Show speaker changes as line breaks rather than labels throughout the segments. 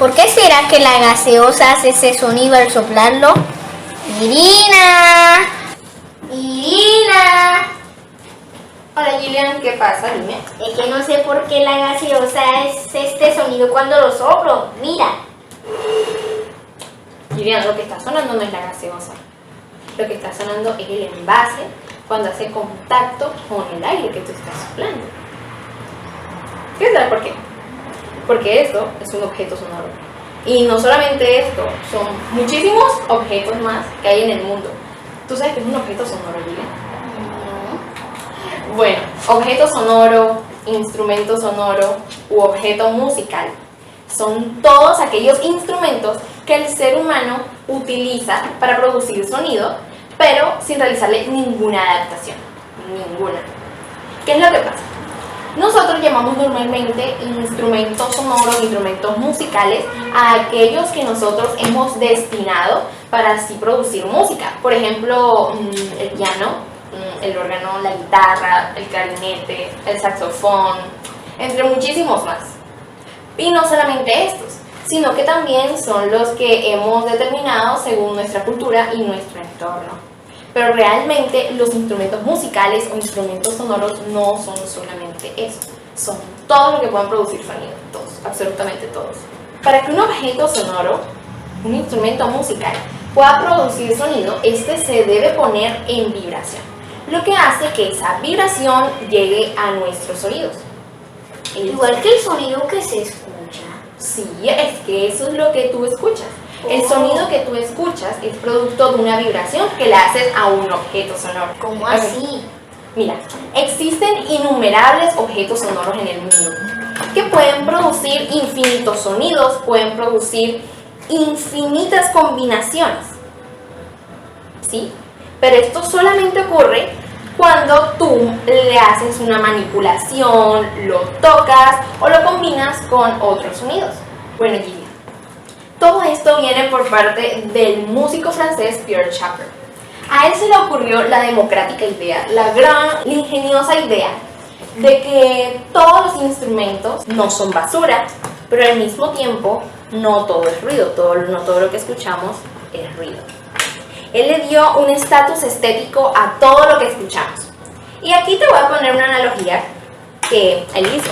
¿Por qué será que la gaseosa hace ese sonido al soplarlo? ¡Irina! ¡Irina!
Hola Gillian, ¿qué pasa? Dime.
Es que no sé por qué la gaseosa es este sonido cuando lo soplo. Mira.
Gillian, lo que está sonando no es la gaseosa. Lo que está sonando es el envase cuando hace contacto con el aire que tú estás soplando. ¿Quieres saber por qué? Porque esto es un objeto sonoro. Y no solamente esto, son muchísimos objetos más que hay en el mundo. ¿Tú sabes qué es un objeto sonoro, Gillian? Bueno, objeto sonoro, instrumento sonoro u objeto musical son todos aquellos instrumentos que el ser humano utiliza para producir sonido, pero sin realizarle ninguna adaptación, ninguna. ¿Qué es lo que pasa? Nosotros llamamos normalmente instrumentos sonoros, instrumentos musicales, a aquellos que nosotros hemos destinado para así producir música. Por ejemplo, el piano, el órgano, la guitarra, el clarinete, el saxofón, entre muchísimos más. Y no solamente estos, sino que también son los que hemos determinado según nuestra cultura y nuestro entorno. Pero realmente los instrumentos musicales o instrumentos sonoros no son solamente eso, son todo lo que pueden producir sonido, todos, absolutamente todos. Para que un objeto sonoro, un instrumento musical, pueda producir sonido, este se debe poner en vibración, lo que hace que esa vibración llegue a nuestros oídos.
Igual que el sonido que se escucha.
Sí, es que eso es lo que tú escuchas. El sonido que tú escuchas es producto de una vibración que le haces a un objeto sonoro.
¿Cómo así?
Mira, existen innumerables objetos sonoros en el mundo que pueden producir infinitos sonidos, pueden producir infinitas combinaciones. ¿Sí? Pero esto solamente ocurre cuando tú le haces una manipulación, lo tocas o lo combinas con otros sonidos. Bueno, Gillian, todo esto viene por parte del músico francés Pierre Schaeffer. A él se le ocurrió la democrática idea, la ingeniosa idea de que todos los instrumentos no son basura, pero al mismo tiempo no todo es ruido, no todo lo que escuchamos es ruido. Él le dio un estatus estético a todo lo que escuchamos. Y aquí te voy a poner una analogía que él hizo.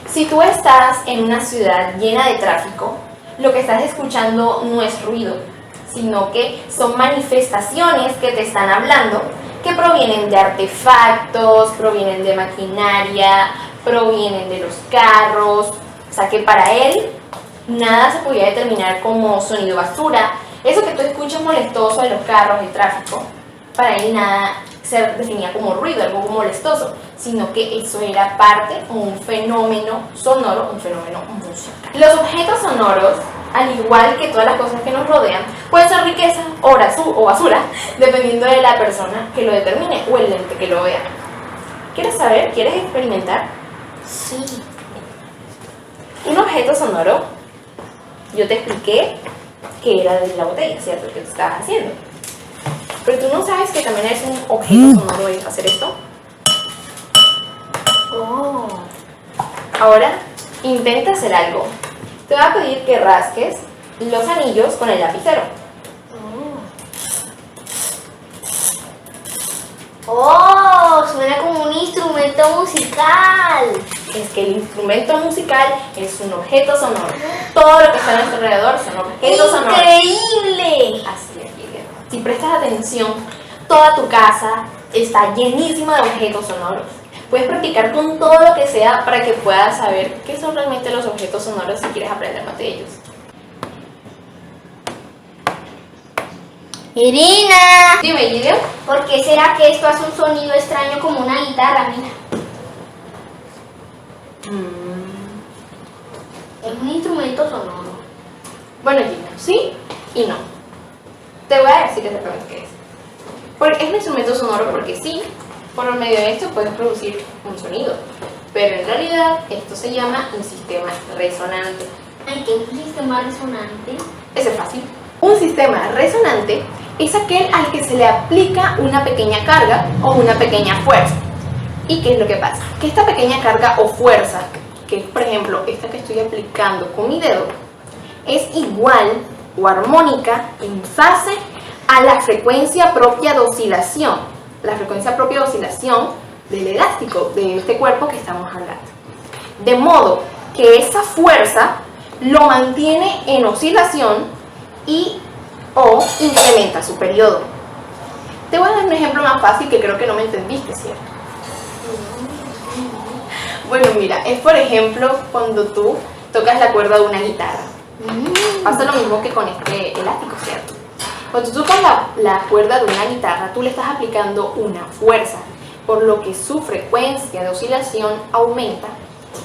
Si tú estás en una ciudad llena de tráfico, lo que estás escuchando no es ruido, sino que son manifestaciones que te están hablando, que provienen de artefactos, provienen de maquinaria, provienen de los carros. O sea que para él nada se podía determinar como sonido basura. Eso que tú escuchas molestoso de los carros, el tráfico, para él nada se definía como ruido, algo molestoso, sino que eso era parte o un fenómeno sonoro, un fenómeno musical. Los objetos sonoros, al igual que todas las cosas que nos rodean, pueden ser riqueza o basura, dependiendo de la persona que lo determine o el ente que lo vea. ¿Quieres saber? ¿Quieres experimentar?
Sí.
Un objeto sonoro, yo te expliqué que era de la botella, ¿cierto? Que tú estabas haciendo. Pero tú no sabes que también es un objeto sonoro hacer esto.
Oh.
Ahora, intenta hacer algo. Te voy a pedir que rasques los anillos con el lapicero.
Oh, suena como un instrumento musical.
Es que el instrumento musical es un objeto sonoro. Todo lo que está a nuestro alrededor son objetos sonoros.
¡Increíble!
Así es, Gillian. Si prestas atención, toda tu casa está llenísima de objetos sonoros. Puedes practicar con todo lo que sea para que puedas saber qué son realmente los objetos sonoros si quieres aprender más de ellos.
Irina,
Dime, Gillian.
¿por qué será que esto hace un sonido extraño como una guitarra? Mira. Es un instrumento sonoro.
Bueno, Gillian, sí y no. Te voy a decir exactamente qué es. Porque es un instrumento sonoro porque sí, por medio de esto puedes producir un sonido. Pero en realidad esto se llama un sistema resonante.
Ay, ¿qué es un sistema resonante?
Eso es fácil. Un sistema resonante es aquel al que se le aplica una pequeña carga o una pequeña fuerza. ¿Y qué es lo que pasa? Que esta pequeña carga o fuerza, que es por ejemplo esta que estoy aplicando con mi dedo, es igual o armónica en fase a la frecuencia propia de oscilación, del elástico de este cuerpo que estamos hablando. De modo que esa fuerza lo mantiene en oscilación y o incrementa su periodo. Te voy a dar un ejemplo más fácil que creo que no me entendiste, ¿cierto? Bueno, mira, es por ejemplo cuando tú tocas la cuerda de una guitarra. Pasa lo mismo que con este elástico, ¿cierto? Cuando tú tocas la cuerda de una guitarra, tú le estás aplicando una fuerza, por lo que su frecuencia de oscilación aumenta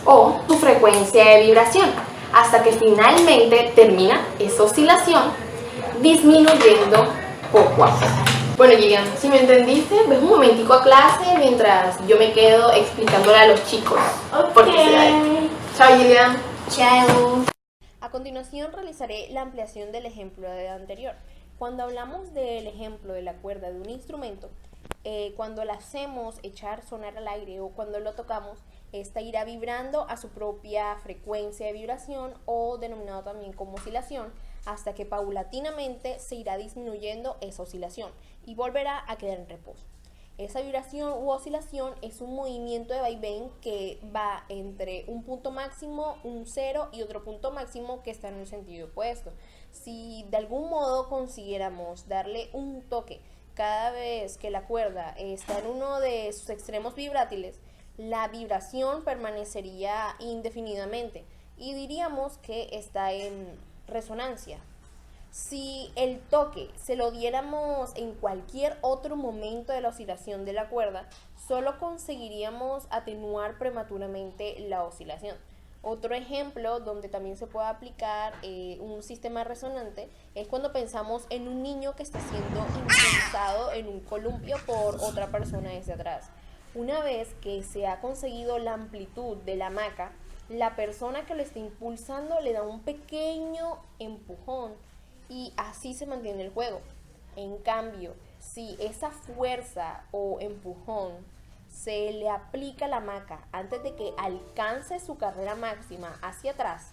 o su frecuencia de vibración, hasta que finalmente termina esa oscilación disminuyendo poco a poco. Bueno, Gillian, si me entendiste, ves un momentico a clase mientras yo me quedo explicándole a los chicos.
Ok.
Chao, Gillian.
Chao.
A continuación realizaré la ampliación del ejemplo anterior. Cuando hablamos del ejemplo de la cuerda de un instrumento, cuando la hacemos echar sonar al aire o cuando lo tocamos, esta irá vibrando a su propia frecuencia de vibración o denominado también como oscilación, hasta que paulatinamente se irá disminuyendo esa oscilación y volverá a quedar en reposo. Esa vibración u oscilación es un movimiento de vaivén que va entre un punto máximo, un cero, y otro punto máximo que está en un sentido opuesto. Si de algún modo consiguiéramos darle un toque cada vez que la cuerda está en uno de sus extremos vibrátiles, la vibración permanecería indefinidamente y diríamos que está en resonancia. Si el toque se lo diéramos en cualquier otro momento de la oscilación de la cuerda, solo conseguiríamos atenuar prematuramente la oscilación. Otro ejemplo donde también se puede aplicar un sistema resonante es cuando pensamos en un niño que está siendo impulsado en un columpio por otra persona desde atrás. Una vez que se ha conseguido la amplitud de la hamaca, la persona que lo está impulsando le da un pequeño empujón y así se mantiene el juego. En cambio, si esa fuerza o empujón se le aplica a la hamaca antes de que alcance su carrera máxima hacia atrás,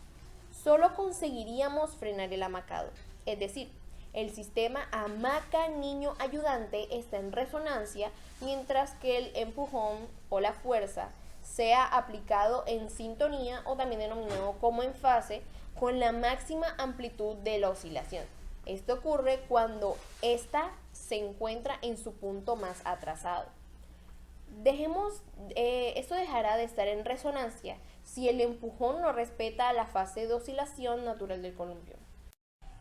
solo conseguiríamos frenar el hamacado. Es decir, el sistema hamaca-niño ayudante está en resonancia, mientras que el empujón o la fuerza sea aplicado en sintonía o también denominado como en fase con la máxima amplitud de la oscilación. Esto ocurre cuando ésta se encuentra en su punto más atrasado. Esto dejará de estar en resonancia si el empujón no respeta la fase de oscilación natural del columpio.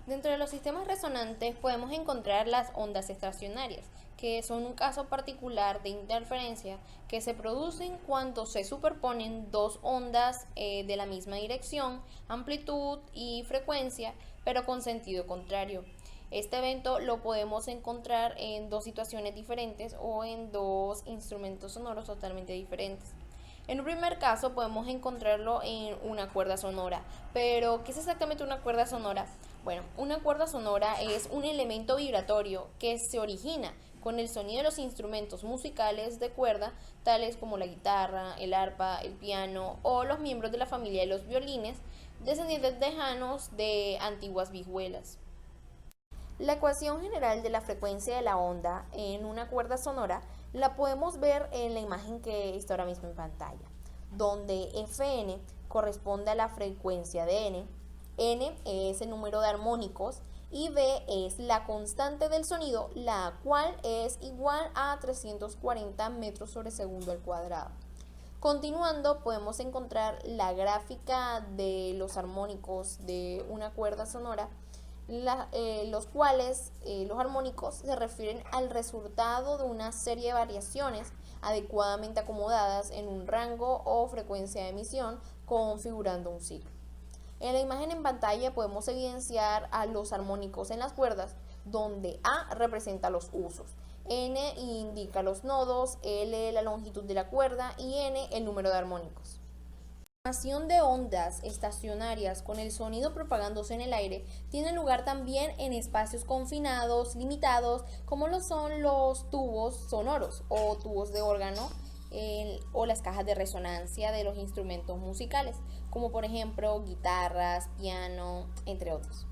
Dentro de los sistemas resonantes podemos encontrar las ondas estacionarias, que son un caso particular de interferencia que se producen cuando se superponen dos ondas de la misma dirección, amplitud y frecuencia, pero con sentido contrario. Este evento lo podemos encontrar en dos situaciones diferentes o en dos instrumentos sonoros totalmente diferentes. En un primer caso podemos encontrarlo en una cuerda sonora, pero ¿qué es exactamente una cuerda sonora? Bueno, una cuerda sonora es un elemento vibratorio que se origina con el sonido de los instrumentos musicales de cuerda, tales como la guitarra, el arpa, el piano o los miembros de la familia de los violines, descendientes lejanos de antiguas vihuelas. La ecuación general de la frecuencia de la onda en una cuerda sonora la podemos ver en la imagen que está ahora mismo en pantalla, donde Fn corresponde a la frecuencia de n es el número de armónicos y B es la constante del sonido, la cual es igual a 340 metros sobre segundo al cuadrado. Continuando, podemos encontrar la gráfica de los armónicos de una cuerda sonora, los cuales los armónicos se refieren al resultado de una serie de variaciones adecuadamente acomodadas en un rango o frecuencia de emisión, configurando un ciclo. En la imagen en pantalla podemos evidenciar a los armónicos en las cuerdas, donde A representa los usos, N indica los nodos, L la longitud de la cuerda y N el número de armónicos. La formación de ondas estacionarias con el sonido propagándose en el aire tiene lugar también en espacios confinados, limitados, como lo son los tubos sonoros o tubos de órgano, o las cajas de resonancia de los instrumentos musicales, como por ejemplo guitarras, piano, entre otros.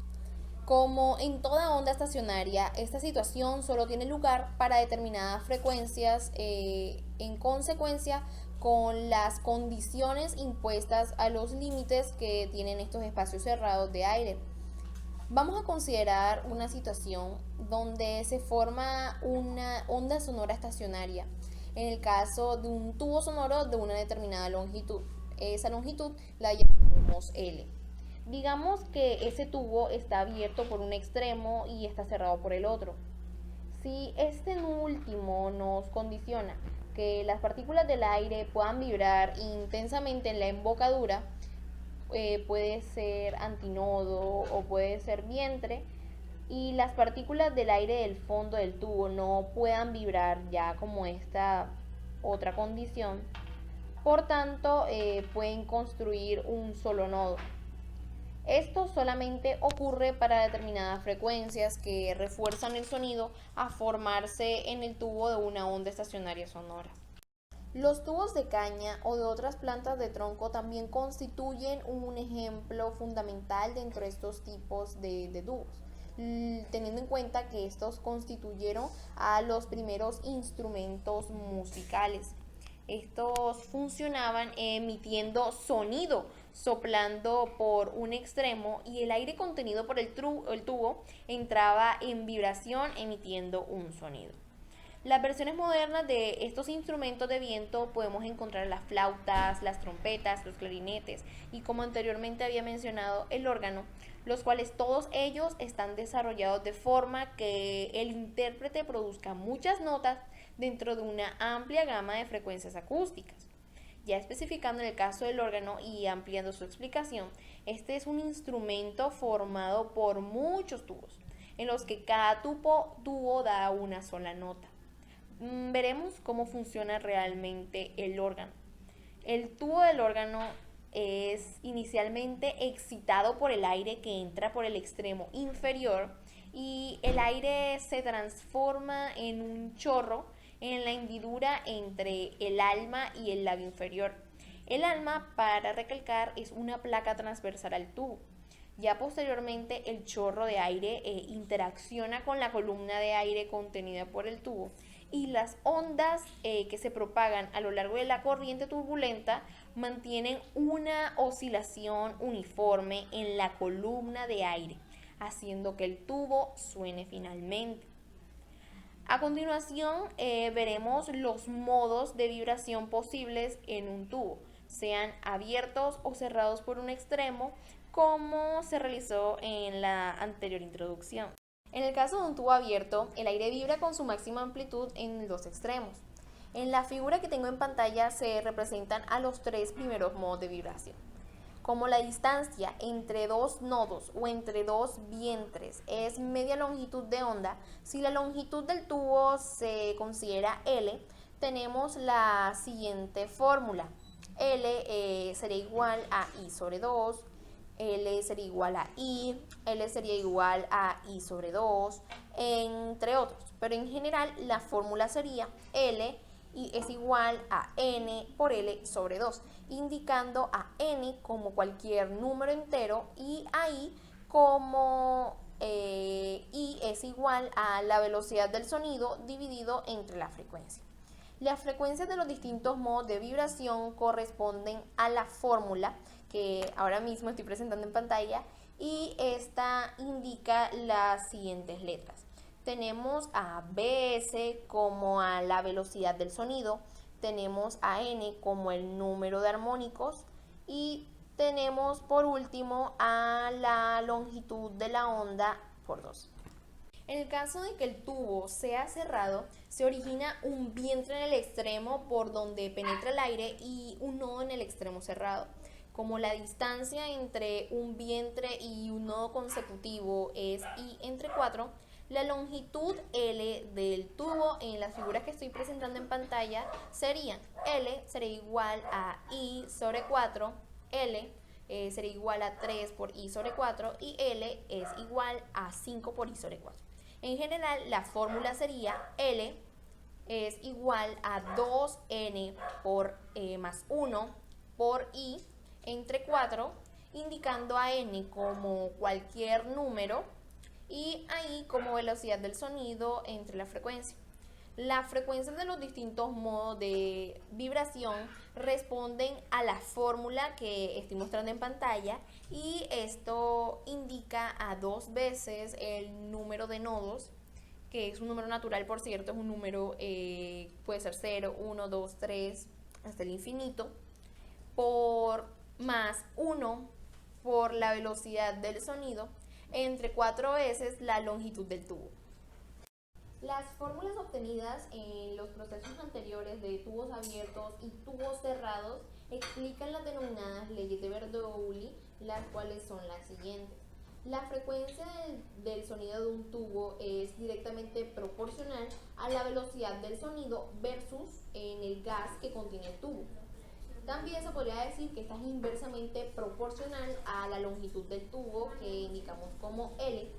Como en toda onda estacionaria, esta situación solo tiene lugar para determinadas frecuencias en consecuencia con las condiciones impuestas a los límites que tienen estos espacios cerrados de aire. Vamos a considerar una situación donde se forma una onda sonora estacionaria, en el caso de un tubo sonoro de una determinada longitud. Esa longitud la llamamos L. Digamos que ese tubo está abierto por un extremo y está cerrado por el otro. Si este último nos condiciona que las partículas del aire puedan vibrar intensamente en la embocadura, puede ser antinodo o puede ser vientre, y las partículas del aire del fondo del tubo no puedan vibrar ya como esta otra condición, por tanto pueden construir un solo nodo. Esto solamente ocurre para determinadas frecuencias que refuerzan el sonido a formarse en el tubo de una onda estacionaria sonora. Los tubos de caña o de otras plantas de tronco también constituyen un ejemplo fundamental dentro de estos tipos de tubos, teniendo en cuenta que estos constituyeron a los primeros instrumentos musicales. Estos funcionaban emitiendo sonido, soplando por un extremo, y el aire contenido por el tubo entraba en vibración emitiendo un sonido. Las versiones modernas de estos instrumentos de viento podemos encontrar las flautas, las trompetas, los clarinetes y, como anteriormente había mencionado, el órgano, los cuales todos ellos están desarrollados de forma que el intérprete produzca muchas notas dentro de una amplia gama de frecuencias acústicas. Ya especificando en el caso del órgano y ampliando su explicación, este es un instrumento formado por muchos tubos, en los que cada tubo da una sola nota. Veremos cómo funciona realmente el órgano. El tubo del órgano es inicialmente excitado por el aire que entra por el extremo inferior, y el aire se transforma en un chorro en la hendidura entre el alma y el labio inferior. El alma, para recalcar, es una placa transversal al tubo. Ya posteriormente el chorro de aire interacciona con la columna de aire contenida por el tubo, y las ondas que se propagan a lo largo de la corriente turbulenta mantienen una oscilación uniforme en la columna de aire, haciendo que el tubo suene finalmente. A continuación veremos los modos de vibración posibles en un tubo, sean abiertos o cerrados por un extremo, como se realizó en la anterior introducción. En el caso de un tubo abierto, el aire vibra con su máxima amplitud en los extremos. En la figura que tengo en pantalla se representan a los tres primeros modos de vibración. Como la distancia entre dos nodos o entre dos vientres es media longitud de onda, si la longitud del tubo se considera L, tenemos la siguiente fórmula. L sería igual a I sobre 2, L sería igual a I, L sería igual a I sobre 2, entre otros. Pero en general la fórmula sería L y es igual a N por L sobre 2, indicando a N como cualquier número entero y a I como I es igual a la velocidad del sonido dividido entre la frecuencia. Las frecuencias de los distintos modos de vibración corresponden a la fórmula que ahora mismo estoy presentando en pantalla, y esta indica las siguientes letras. Tenemos a Bs como a la velocidad del sonido, tenemos a N como el número de armónicos, y tenemos por último a la longitud de la onda por 2. En el caso de que el tubo sea cerrado, se origina un vientre en el extremo por donde penetra el aire y un nodo en el extremo cerrado. Como la distancia entre un vientre y un nodo consecutivo es I entre 4, la longitud L del tubo en las figuras que estoy presentando en pantalla sería L sería igual a I sobre 4, L sería igual a 3 por I sobre 4 y L es igual a 5 por I sobre 4. En general, la fórmula sería L es igual a 2n por más 1 por i entre 4, indicando a n como cualquier número y a i como velocidad del sonido entre la frecuencia. Las frecuencias de los distintos modos de vibración responden a la fórmula que estoy mostrando en pantalla, y esto indica a 2 veces el número de nodos, que es un número natural, por cierto, es un número, puede ser 0, 1, 2, 3, hasta el infinito, por más 1 por la velocidad del sonido entre 4 veces la longitud del tubo. Las fórmulas obtenidas en los procesos anteriores de tubos abiertos y tubos cerrados explican las denominadas leyes de Bernoulli, las cuales son las siguientes. La frecuencia del sonido de un tubo es directamente proporcional a la velocidad del sonido versus en el gas que contiene el tubo. También se podría decir que esta es inversamente proporcional a la longitud del tubo, que indicamos como L.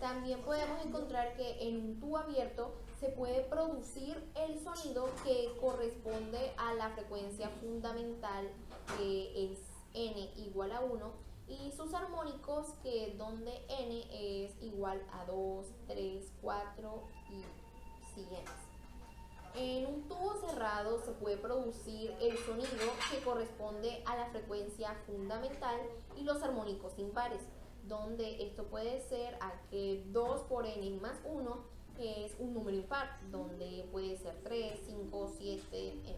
También podemos encontrar que en un tubo abierto se puede producir el sonido que corresponde a la frecuencia fundamental, que es n igual a 1, y sus armónicos, que donde n es igual a 2, 3, 4 y siguientes. En un tubo cerrado se puede producir el sonido que corresponde a la frecuencia fundamental y los armónicos impares, donde esto puede ser a que 2 por n más 1 es un número impar, donde puede ser 3, 5, 7, en fin.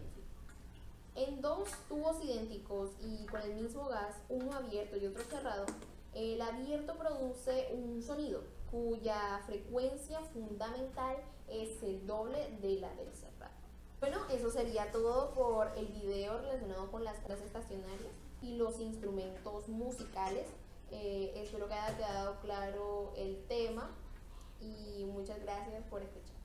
En dos tubos idénticos y con el mismo gas, uno abierto y otro cerrado, el abierto produce un sonido cuya frecuencia fundamental es el doble de la del cerrado. Bueno, eso sería todo por el video relacionado con las clases estacionarias y los instrumentos musicales. Espero que haya quedado claro el tema y muchas gracias por escuchar.